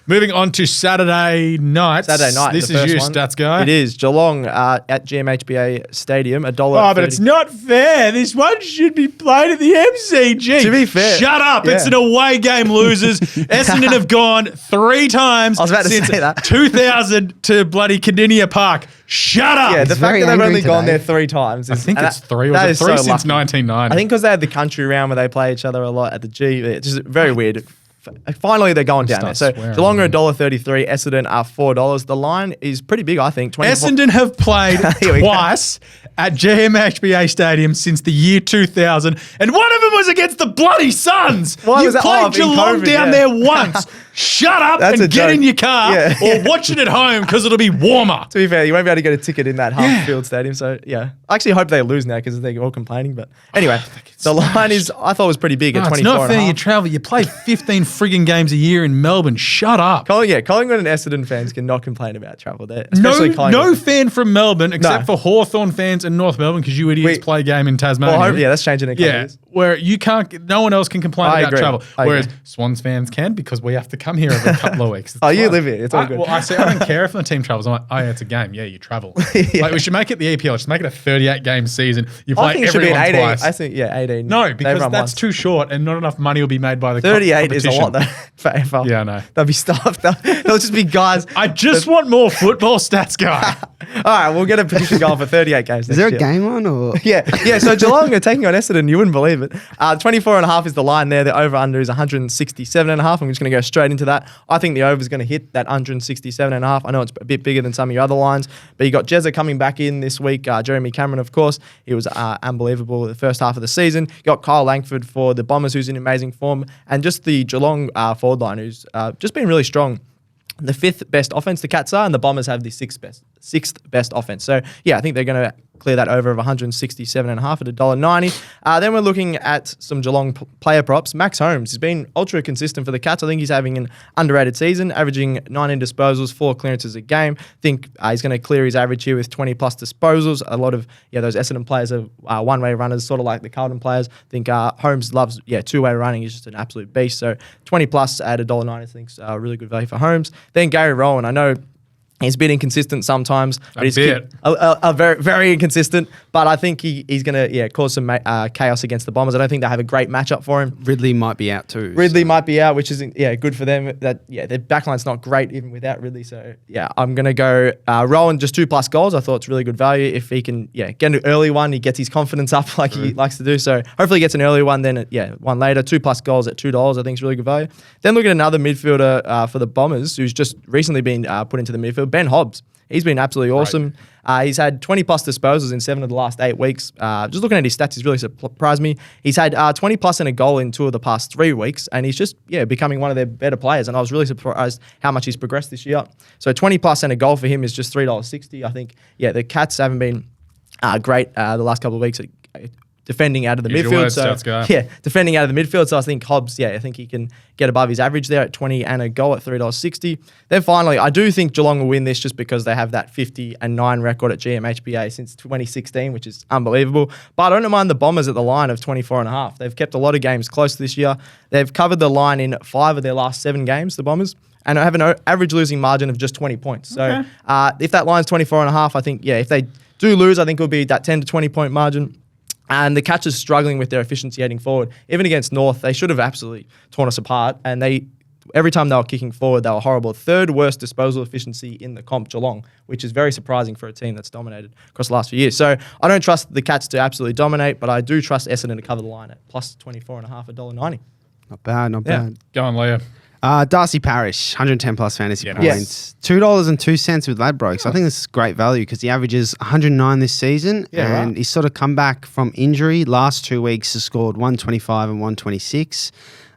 moving on to Saturday night. Saturday night. This the is first you, one. stats guy. It is Geelong at GMHBA Stadium. $1. Oh, but it's not fair. This one should be played at the MCG. To be fair, Shut up. yeah. It's an away game, losers. Essendon have gone 3 times I was about to since say that. 2000 to bloody Cardinia Park. Shut up. Yeah, the fact very that they've angry only gone today. there 3 times. I think it's 3. that Was is it 3 so since lucky. 1990? I think because they had the country round where they play each other a lot at the G. It's just very weird. Finally, they're going down there. So Start swearing, Geelong are man. $1.33. Essendon are $4. The line is pretty big, I think. 24 Essendon have played Here we go. twice at GMHBA Stadium since the year 2000, and one of them was against the bloody Suns. Why You was that? played Oh, in Geelong COVID, down yeah. there once. Shut up That's a and get joke. in your car Yeah. or watch it at home because it'll be warmer. To be fair, you won't be able to get a ticket in that half-field stadium. So, yeah. I actually hope they lose now because they're all complaining. But anyway, the line is, I thought it was pretty big at No, it's 24 not and a fair. You half. travel. You play 15 frigging games a year in Melbourne. Shut up. Collingwood and Essendon fans cannot complain about travel there. Especially No Collingwood. fan from Melbourne except for Hawthorn fans and North Melbourne because you idiots play a game in Tasmania. Well, yeah, that's changing in a couple Yeah, years. where you can't, no one else can complain I about agree. travel. I Whereas agree. Swans fans can because we have to come here every couple of weeks. It's Oh, you fine. live here. It's all good. Well, I say I don't care if the team travels. I'm like, oh, yeah, it's a game. Yeah, you travel. Like we should make it the EPL. Just make it a 38 game season. You play I think it should be an everyone 18. twice. I think, 18. No, They've because run that's once. too short and not enough money will be made by the 38 is a competition. lot though for AFL. Yeah, I know. They'll be stuffed. They'll just be guys. I just want more football stats, guy. All right, we'll get a petition going for 38 games. Is there a next year. game on or? Yeah. So Geelong are taking on Essendon. You wouldn't believe it. 24.5 is the line there. The over/under is 167.5. I'm just going to go straight into that. I think the over is going to hit that 167.5. I know it's a bit bigger than some of your other lines, but you got Jezza coming back in this week. Jeremy Cameron, of course, he was unbelievable the first half of the season. You got Kyle Langford for the Bombers, who's in amazing form, and just the Geelong forward line, who's just been really strong. The 5th best offense, the Cats are, and the Bombers have the 6th best offense. So, yeah, I think they're going to clear that over of 167.5 at $1.90. Then we're looking at some Geelong player props. Max Holmes has been ultra consistent for the Cats. I think he's having an underrated season, averaging 19 disposals, 4 clearances a game. I think he's going to clear his average here with 20 plus disposals. A lot of those Essendon players are one-way runners, sort of like the Carlton players. I think Holmes loves two-way running. He's just an absolute beast. So 20 plus at $1.90 I think is really good value for Holmes. Then Gary Rowan. I know He's a bit inconsistent sometimes, but he's very, very inconsistent. But I think he's going to cause some chaos against the Bombers. I don't think they have a great matchup for him. Ridley might be out too. Ridley might be out, which isn't good for them. Their backline's not great even without Ridley. So I'm going to go Rowan just 2+ goals. I thought it's really good value if he can get an early one. He gets his confidence up like he likes to do. So hopefully he gets an early one. Then one later, 2+ goals at $2. I think is really good value. Then look at another midfielder for the Bombers who's just recently been put into the midfield. Ben Hobbs. He's been absolutely awesome. He's had 20+ disposals in 7 of the last 8 weeks. Just looking at his stats, he's really surprised me. He's had 20+ and a goal in 2 of the past 3 weeks, and he's just becoming one of their better players. And I was really surprised how much he's progressed this year. So 20+ and a goal for him is just $3.60. I think the Cats haven't been great the last couple of weeks. Defending out of the midfield. Defending out of the midfield. So I think Hobbs, I think he can get above his average there at 20 and a goal at $3.60. Then finally, I do think Geelong will win this just because they have that 50-9 record at GMHBA since 2016, which is unbelievable. But I don't mind the Bombers at the line of 24.5. They've kept a lot of games close this year. They've covered the line in 5 of their last 7 games, the Bombers, and have an average losing margin of just 20 points. So if that line's 24.5, I think, if they do lose, I think it'll be that 10 to 20 point margin. And the Catchers struggling with their efficiency heading forward. Even against North, they should have absolutely torn us apart. And every time they were kicking forward, they were horrible. 3rd worst disposal efficiency in the comp, Geelong, which is very surprising for a team that's dominated across the last few years. So I don't trust the Cats to absolutely dominate, but I do trust Essendon to cover the line at plus 24.5 at $1.90. Not bad. Go on, Leo. Darcy Parish, 110+ fantasy points. $2.02 with Ladbrokes. I think this is great value because he averages 109 this season, and he's sort of come back from injury. Last 2 weeks has scored 125 and 126.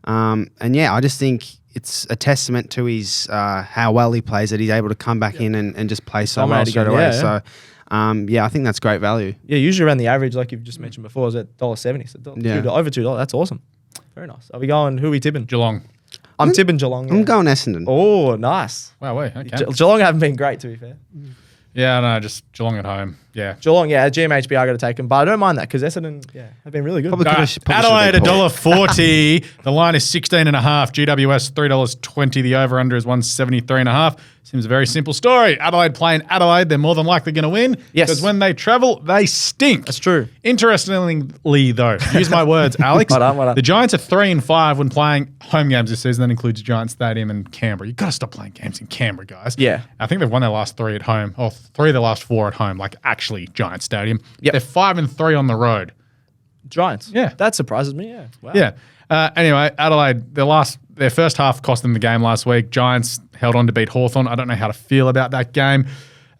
I just think it's a testament to his how well he plays that he's able to come back in and just play so well straight away. So, I think that's great value. Yeah, usually around the average, like you've just mentioned before, is at $1.70. So over $2. That's awesome. Very nice. Are we tipping? Geelong. I'm tipping Geelong. I'm going Essendon. Oh, nice. Wow, wait, okay. Geelong haven't been great, to be fair. Yeah, no, just Geelong at home. Yeah. Geelong, at GMHB, I got to take them. But I don't mind that because Essendon, have been really good. Adelaide, $1.40. The line is 16.5. GWS, $3.20. The over-under is 173.5. Seems a very simple story. Adelaide playing Adelaide. They're more than likely going to win. Yes. Because when they travel, they stink. That's true. Interestingly, though, use my words, Alex. What up? The Giants are 3-5 when playing home games this season. That includes Giants Stadium and Canberra. You've got to stop playing games in Canberra, guys. Yeah. I think they've won their last 3 at home, or 3 of the last 4 at home, like actually Giants Stadium. Yep. They're 5-3 on the road. Giants. Yeah. That surprises me, yeah. Wow. Yeah. Anyway, Adelaide, their first half cost them the game last week. Giants held on to beat Hawthorn. I don't know how to feel about that game.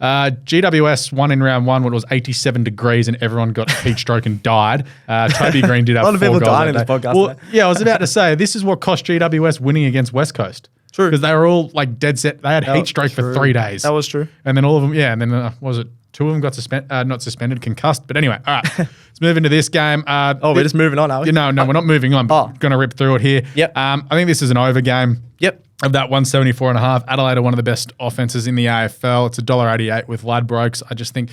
GWS won in round 1 when it was 87 degrees and everyone got heat stroke and died. Toby Green did have 4 goals. A lot of people died in this podcast. Well, I was about to say, this is what cost GWS winning against West Coast. True. Because they were all like dead set. They had heat stroke for 3 days. That was true. And then all of them, and then was it 2 of them got not suspended, concussed. But anyway, all right, let's move into this game. We're just moving on, are we? No, we're not moving on. Going to rip through it here. Yep. I think this is an over game. Yep. Of that 174.5. Adelaide are one of the best offenses in the AFL. It's $1.88 with Ladbrokes. I just think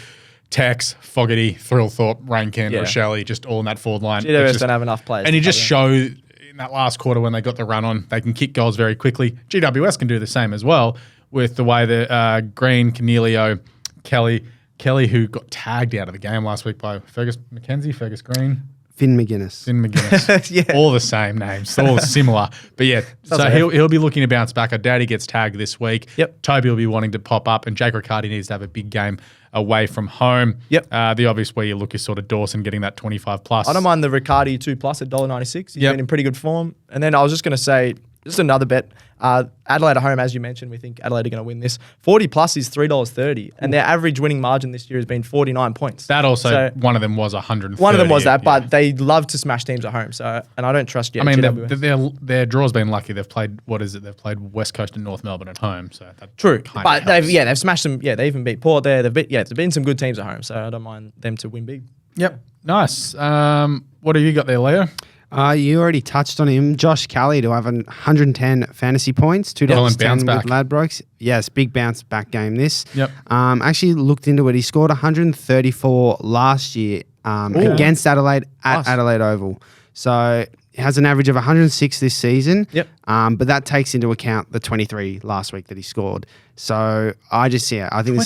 Tex, Fogarty, Thrillthorpe, Rainkin, Rochelle, just all in that forward line. GWS don't have enough players. And you just show in that last quarter when they got the run on, they can kick goals very quickly. GWS can do the same as well with the way that Green, Cornelio, Kelly, who got tagged out of the game last week by Fergus Green. Finn McGuinness. All the same names, all similar. But so he'll be looking to bounce back. I doubt he gets tagged this week. Yep. Toby will be wanting to pop up, and Jake Riccardi needs to have a big game away from home. Yep. The obvious way you look is sort of Dawson getting that 25+. I don't mind the Riccardi 2+ at $1.96. He's been in pretty good form. And then I was just going to say, just another bet. Adelaide at home, as you mentioned, we think Adelaide are going to win this. 40+ is $3.30, and their average winning margin this year has been 49 points. That also, one of them was 130. One of them was that, but they love to smash teams at home. So, and I don't trust yet. I mean, their draw's been lucky. They've played They've played West Coast and North Melbourne at home. So that true, but they've smashed them. Yeah, they even beat Port there. There's been some good teams at home. So I don't mind them to win big. Yep, nice. What have you got there, Leo? You already touched on him. Josh Kelly to have 110 fantasy points, $2.10 with Ladbrokes. Yes, big bounce back game this. Yep. Actually looked into it. He scored 134 last year against Adelaide at Adelaide Oval. So has an average of 106 this season. Yep. But that takes into account the 23 last week that he scored. So I think this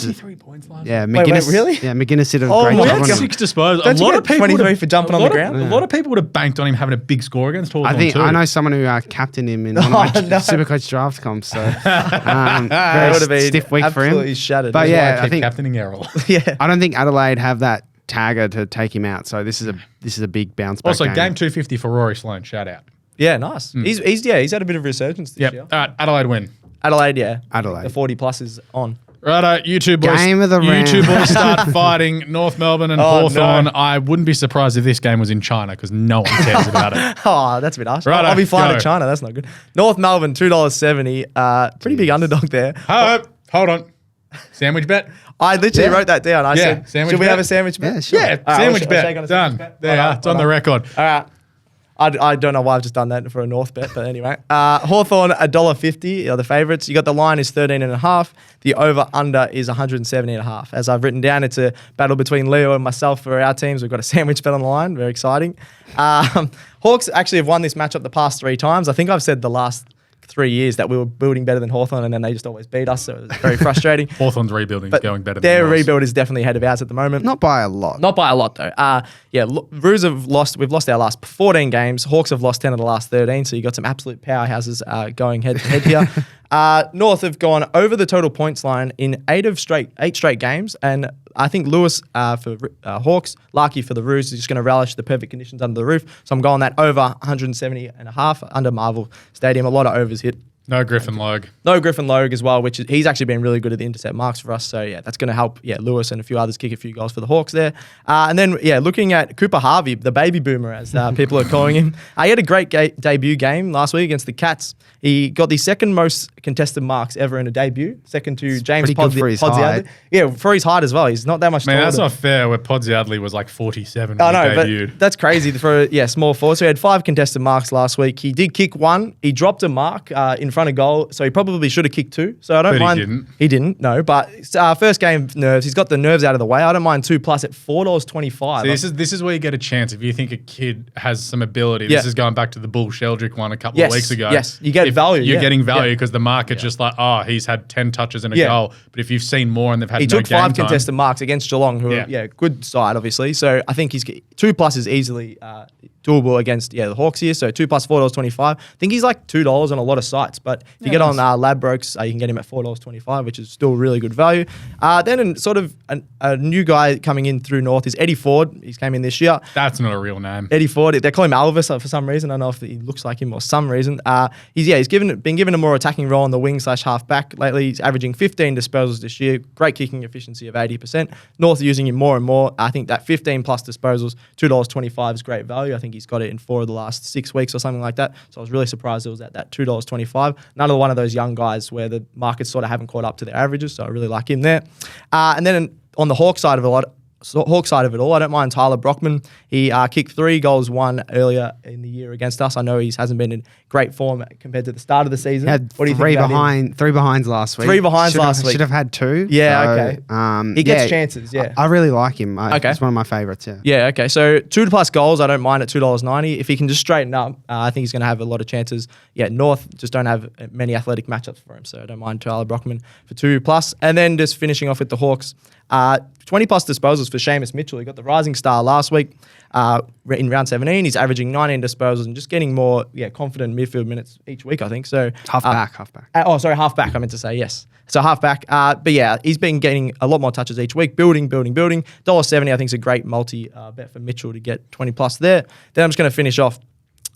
is 23 points last McGuinness. really? Yeah, McGuinness did a Oh great my job on God. him. 6 disposals. Don't you get 23 for jumping on the ground? A lot of people would have banked on him having a big score against Hawthorn too. I know someone who captained him in one of my Supercoach draft comps. So very would have been stiff week for him. absolutely shattered. But That's Why yeah, I I keep think captaining Errol. Yeah. I don't think Adelaide have that tagger to take him out. So this is a big bounce back. Also, game 250 for Rory Sloane. Shout out. Yeah, nice. He's had a bit of resurgence this year. All right, Adelaide win. Adelaide, yeah. Adelaide. The 40 plus is on. Righto, you two boys. Game of the you round. two boys start fighting North Melbourne and Oh, Hawthorn. no. I wouldn't be surprised if this game was in China because no one cares about it. Oh, that's a bit harsh. Righto, I'll be flying go. to China. That's not good. North Melbourne, $2.70. Pretty big underdog there. Hold on. Sandwich bet? I literally wrote that down. I said, sandwich should we bet? have a sandwich bet? Yeah, sure. Yeah, All right, sandwich I'll bet. shake on a Done. sandwich bet. There you are. It's on the record. All right. I don't know why I've just done that for a North bet, but anyway. Hawthorn, $1.50 are the favourites. You got the line is 13.5. The over-under is 170.5. As I've written down, it's a battle between Leo and myself for our teams. We've got a sandwich bet on the line. Very exciting. Hawks actually have won this matchup the past 3 times. I think I've said the last 3 years that we were building better than Hawthorn, and then they just always beat us, so it was very frustrating. Hawthorn's rebuilding is But going better their than yours. rebuild is definitely ahead of ours at the moment. Not by a lot. Not by a lot, though. Roos have lost. We've lost our last 14 games. Hawks have lost 10 of the last 13. So you got some absolute powerhouses going head to head here. North have gone over the total points line in 8 straight games, and I think Lewis for Hawks, Larky for the Roos is just going to relish the perfect conditions under the roof. So I'm going that over 170.5 under Marvel Stadium. A lot of overs hit. No Griffin Logue. No Griffin Logue as well, which he's actually been really good at the intercept marks for us. So, yeah, that's going to help, Lewis and a few others kick a few goals for the Hawks there. And then, looking at Cooper Harvey, the baby boomer, as people are calling him. He had a great debut game last week against the Cats. He got the second most contested marks ever in a debut, second to James pretty good for his Podsiadly. height. Yeah, for his height as well. He's not that much taller. Man, that's than- not fair where Podsiadly was like 47 I when know, he but debuted. that's crazy for a small forward. So he had 5 contested marks last week. He did kick 1. He dropped a mark in front of goal, so he probably should have kicked 2. So I don't But he mind. didn't. He didn't. No, but first game nerves. He's got the nerves out of the way. I don't mind 2+ at $4.25. See, this is where you get a chance. If you think a kid has some ability, Yeah. this is going back to the Bull Sheldrick one a couple Yes, of weeks ago. yes, you get If value, You're yeah. getting value Yeah. because the market's just like, he's had 10 touches and a Yeah. goal. But if you've seen more and they've had He no took game 5 time, contested marks against Geelong, who Yeah. are good side, obviously. So I think he's 2+ is easily doable against the Hawks here. So 2+ $4.25. I think he's like $2 on a lot of sites, but if you get on Ladbrokes, you can get him at $4.25, which is still really good value. Then a new guy coming in through North is Eddie Ford. He's came in this year. that's not a real name. Eddie Ford, they call him Alvis for some reason. I don't know if he looks like him or some reason. He's been given a more attacking role on the wing / half back lately. He's averaging 15 disposals this year. Great kicking efficiency of 80%. North are using him more and more. I think that 15+ disposals, $2.25 is great value. I think he's got it in 4 of the last 6 weeks or something like that. So I was really surprised it was at that $2.25. Another one of those young guys where the markets sort of haven't caught up to their averages. So I really like him there. And then on the Hawk side of it all, I don't mind Tyler Brockman. He kicked 3 goals, 1 earlier in the year against us. I know he hasn't been in great form compared to the start of the season. Had What do you think about him? 3 behinds last week. 3 behinds last week. Should have had 2. Yeah, So, okay. He gets chances, yeah. I really like him. Okay. He's one of my favourites, yeah. Yeah, okay. So 2+ goals, I don't mind at $2.90. If he can just straighten up, I think he's going to have a lot of chances. Yeah, North just don't have many athletic matchups for him, so I don't mind Tyler Brockman for 2+. And then just finishing off with the Hawks, 20+ disposals for Seamus Mitchell. He got the rising star last week in round 17. He's averaging 19 disposals and just getting more confident midfield minutes each week, I think. So Half back. half-back, I meant to say, yes. So half-back. But yeah, he's been getting a lot more touches each week, building. $1.70 I think is a great multi bet for Mitchell to get 20+ there. Then I'm just going to finish off.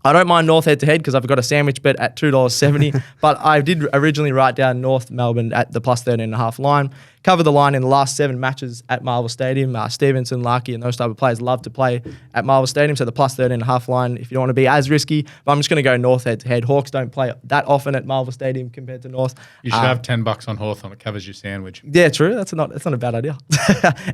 I don't mind North head-to-head because I've got a sandwich bet at $2.70, but I did originally write down North Melbourne at the +13.5 line. Covered the line in the last 7 matches at Marvel Stadium. Stevenson, Larky, and those type of players love to play at Marvel Stadium, so the +13.5 line if you don't want to be as risky. But I'm just going to go North head-to-head. Hawks don't play that often at Marvel Stadium compared to North. You should have $10 on Hawthorn. It covers your sandwich. Yeah, true. That's not a bad idea.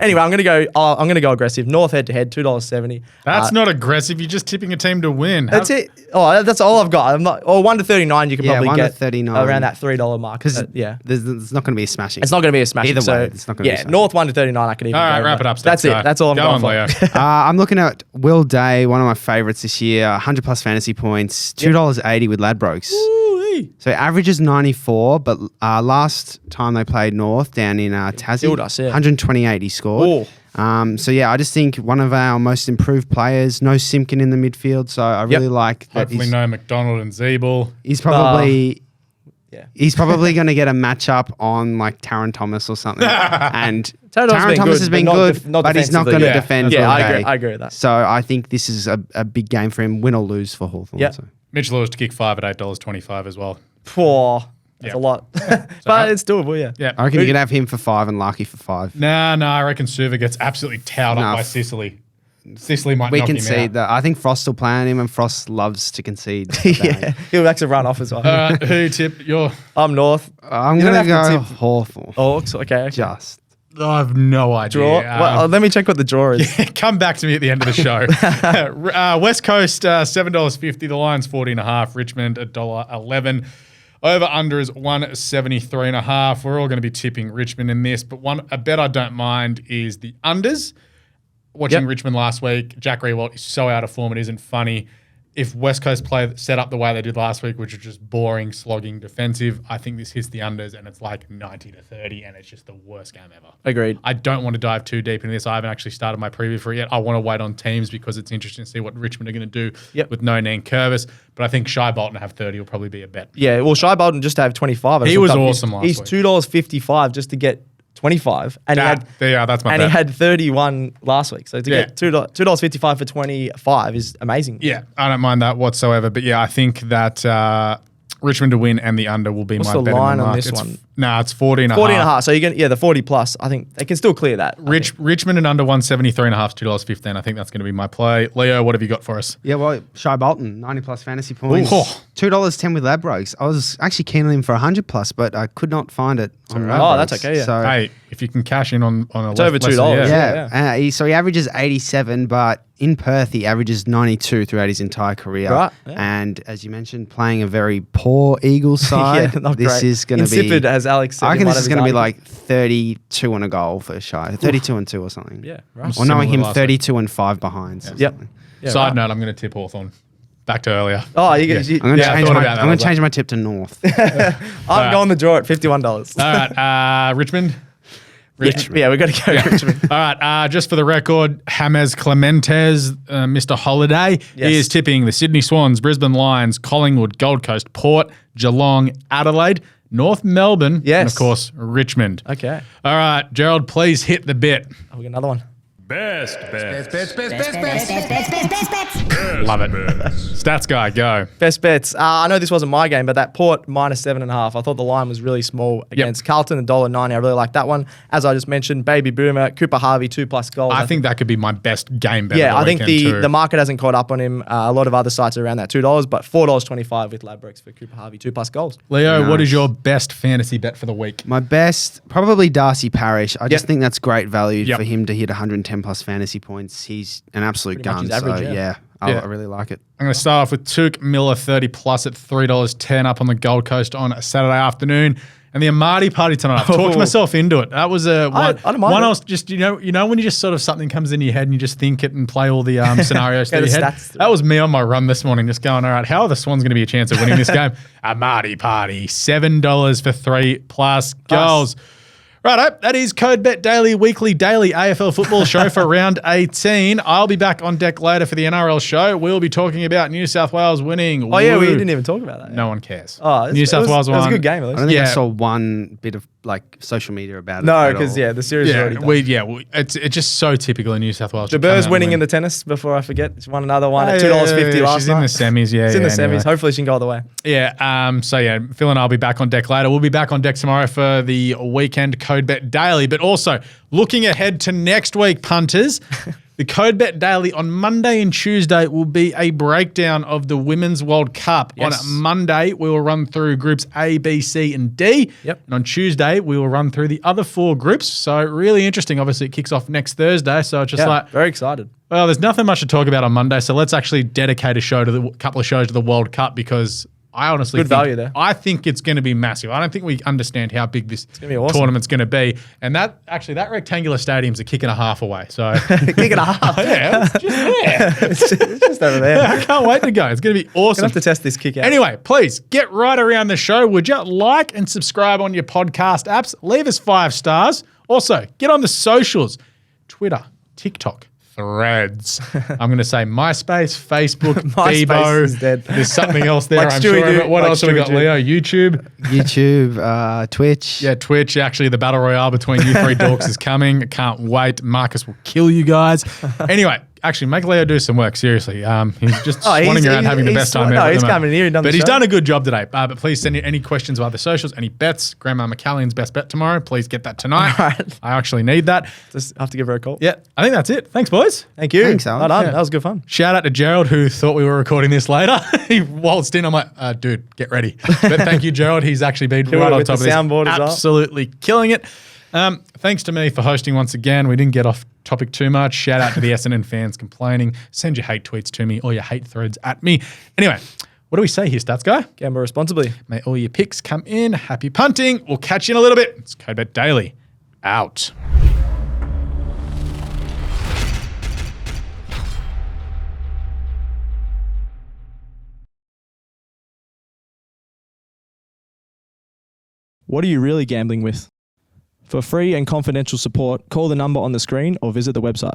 Anyway, I'm going to go aggressive. North head-to-head, $2.70. That's not aggressive. You're just tipping a team to win. That's it. Oh, that's all I've got. I'm not. Or 1 to 39, you can Yeah, probably 1 to get 39. around that $3 mark. Because Yeah, there's not going to be a smashing. it's not going to be a smash. Either so way, it's not going to be yeah, safe. North 1 to 39. I can even. All right, go, wrap but it up. That's Stats it. That's all I'm Go going on, for. Leo. I'm looking at Will Day, one of my favourites this year. 100 plus fantasy points, $2.80 with Ladbrokes. Woo-wee. So averages 94, but last time they played North down in Tassie, killed us, yeah. 128 he scored. So yeah, I just think one of our most improved players. No Simpkin in the midfield, so I really like that. Hopefully no McDonald and Zeeble. He's probably Yeah. he's probably going to get a matchup on like Taron Thomas or something. And Taron Thomas has been good, but he's not going to Yeah. defend. Yeah, Will I Day. agree. I agree with that. So I think this is a big game for him, win or lose for Hawthorn. Yeah. So. Mitch Lewis to kick 5 at $8.25 as well. Poor. That's Yeah. a lot. But it's doable, yeah. Yeah. I reckon you could have him for 5 and Larky for 5. No, I reckon Suva gets absolutely towed Nah, up by Sicily. Sicily might We knock him concede out. that. I think Frost will play on him, and Frost loves to concede. Yeah. He'll actually run off as well. All right, who tip? I'm North. I'm You going don't to have to go tip- Hawthorn. Oh, okay. Just. I have no idea. Draw. Well, let me check what the draw is. Come back to me at the end of the show. West Coast, $7.50. The Lions, 40.5. Richmond, $1.11. Over under is 173.5. We're all going to be tipping Richmond in this, but a bet I don't mind is the unders. Watching Richmond last week, Jack Riewoldt is so out of form, it isn't funny. If West Coast play set up the way they did last week, which is just boring, slogging, defensive, I think this hits the unders and it's like 90-30 and it's just the worst game ever. Agreed. I don't want to dive too deep into this. I haven't actually started my preview for it yet. I want to wait on teams because it's interesting to see what Richmond are going to do with no Nan Curvis. But I think Shai Bolton to have 30 will probably be a bet. Yeah, well, Shai Bolton just to have 25. He was awesome last He's week. $2.55 just to get 25. And That's my and bet. he had 31 last week. So to get $2.55 for 25 is amazing. Yeah, I don't mind that whatsoever. But yeah, I think that Richmond to win and the under will be What's my the bet. line in the on market. this one? It's 40.5. 40.5. So you're going the 40 plus. I think they can still clear that. Richmond and under 173.5, $2.15. I think that's going to be my play. Leo, what have you got for us? Yeah, well, Shai Bolton, 90 plus fantasy points. Ooh. $2.10 with Ladbrokes. I was actually keen on him for 100 plus, but I could not find it on Ladbrokes. Oh, that's okay, yeah. So, Hey, if you can cash in on a It's over $2. yeah. So he averages 87, but in Perth he averages 92 throughout his entire career. Right, yeah. And as you mentioned, playing a very poor Eagles side, not this great. is going to be... Insipid, as Alex said. I reckon in one this of is his going to be articles. like 32 and a goal for Shai. 32 and 2 or something. Yeah, right. Or knowing him Similar last 32 and 5 behind. So Yep. something. Yeah, Side right. note, I'm going to tip Hawthorn. Back to earlier. Oh, I'm going to I thought about that. I was change my tip to North. I'm going the draw at $51. All right, Richmond. Yeah, we got to go Richmond. All right, just for the record, James Clementes, Mr. Holiday, Yes. he is tipping the Sydney Swans, Brisbane Lions, Collingwood, Gold Coast, Port, Geelong, Adelaide, North Melbourne, and Yes. of course, Richmond. Okay. All right, Gerald, please hit the bit. Oh, we got another one. Best bets. Love it. Stats guy, go. Best bets. I know this wasn't my game, but that Port minus 7.5. I thought the line was really small against Carlton, $1.90. I really like that one. As I just mentioned, Baby Boomer, Cooper Harvey, 2+ goals. I think that could be my best game bet. Yeah, of I think weekend too. the market hasn't caught up on him. A lot of other sites are around that $2, but $4.25 with Ladbrokes for Cooper Harvey, 2+ goals. Leo, what Nice. is your best fantasy bet for the week? My best, probably Darcy Parish. I just think that's great value Yep. for him to hit 110 plus fantasy points. He's an absolute Pretty much gun. his average, So yeah. Yeah. I really like it. I'm going to start off with Touk Miller 30 plus at $3.10 up on the Gold Coast on a Saturday afternoon. And the Amati party tonight. I've talked myself into it. That was a I don't mind one it. I was just, you know when you just sort of something comes in your head and you just think it and play all the scenarios Go through the your head. stats through. That was me on my run this morning, just going, all right, how are the Swans going to be a chance of winning this game? Amati party, $7 for 3+ goals. Righto, that is CODE Bet Daily, weekly, daily AFL football show for round 18. I'll be back on deck later for the NRL show. We'll be talking about New South Wales winning. Oh, yeah, we Woo. didn't even talk about that. No one cares. Oh, New South Wales It was won. a good game, at I least. don't think I Yeah. saw one bit of like social media about it. No, at because, all. the series is already done. It's just so typical in New South Wales. Jabber's winning in the tennis, before I forget. She won another one at $2.50 last She's night. in the semis, yeah. It's in the yeah, semis. anyway. Hopefully she can go all the way. Yeah, Phil and I'll be back on deck later. We'll be back on deck tomorrow for the weekend CODE Bet Daily, but also looking ahead to next week, punters. The CODE Bet Daily on Monday and Tuesday will be a breakdown of the Women's World Cup. Yes. On Monday, we will run through groups A, B, C, and D. Yep. And on Tuesday, we will run through the other 4 groups. So really interesting. Obviously, it kicks off next Thursday. So it's just like, very excited. well, there's nothing much to talk about on Monday. So let's actually dedicate a couple of shows to the World Cup because I honestly Good think, value there. I think it's going to be massive. I don't think we understand how big this gonna be awesome. tournament's going to be. And that rectangular stadium's a kick and a half away. So Kick and a half. yeah, it's just there. It's just over there. I can't wait to go. It's going to be awesome. Gonna have to test this kick out. Anyway, please get right around the show. Would you like and subscribe on your podcast apps? Leave us 5 stars. Also, get on the socials, Twitter, TikTok, Threads. I'm going to say MySpace, Facebook, MySpace Bebo. is dead. There's something else there, Like I'm Stewie sure. do- But what like else have we Stewie got, do. Leo? YouTube? YouTube, Twitch. Yeah, Twitch. Actually, the battle royale between you 3 dorks is coming. I can't wait. Marcus will kill you guys. Anyway, actually, make Leo do some work. Seriously. He's just swanning around having the best time ever. He's coming here. But he's done a good job today. But please send in any questions about the socials, any bets. Grandma McAllion's best bet tomorrow. Please get that tonight. All right. I actually need that. Just have to give her a call. Yeah, I think that's it. Thanks, boys. Thank you. Thanks, Alan. Well done. Yeah. That was good fun. Shout out to Gerald, who thought we were recording this later. He waltzed in. I'm like, dude, get ready. But thank you, Gerald. He's actually been Killed right it on with top the of this. soundboard as well. Absolutely killing it. Thanks to me for hosting once again. We didn't get off topic too much. Shout out to the Essendon fans complaining. Send your hate tweets to me or your hate threads at me. Anyway, what do we say here, Stats Guy? Gamble responsibly. May all your picks come in. Happy punting. We'll catch you in a little bit. It's CODE Bet Daily. Out. What are you really gambling with? For free and confidential support, call the number on the screen or visit the website.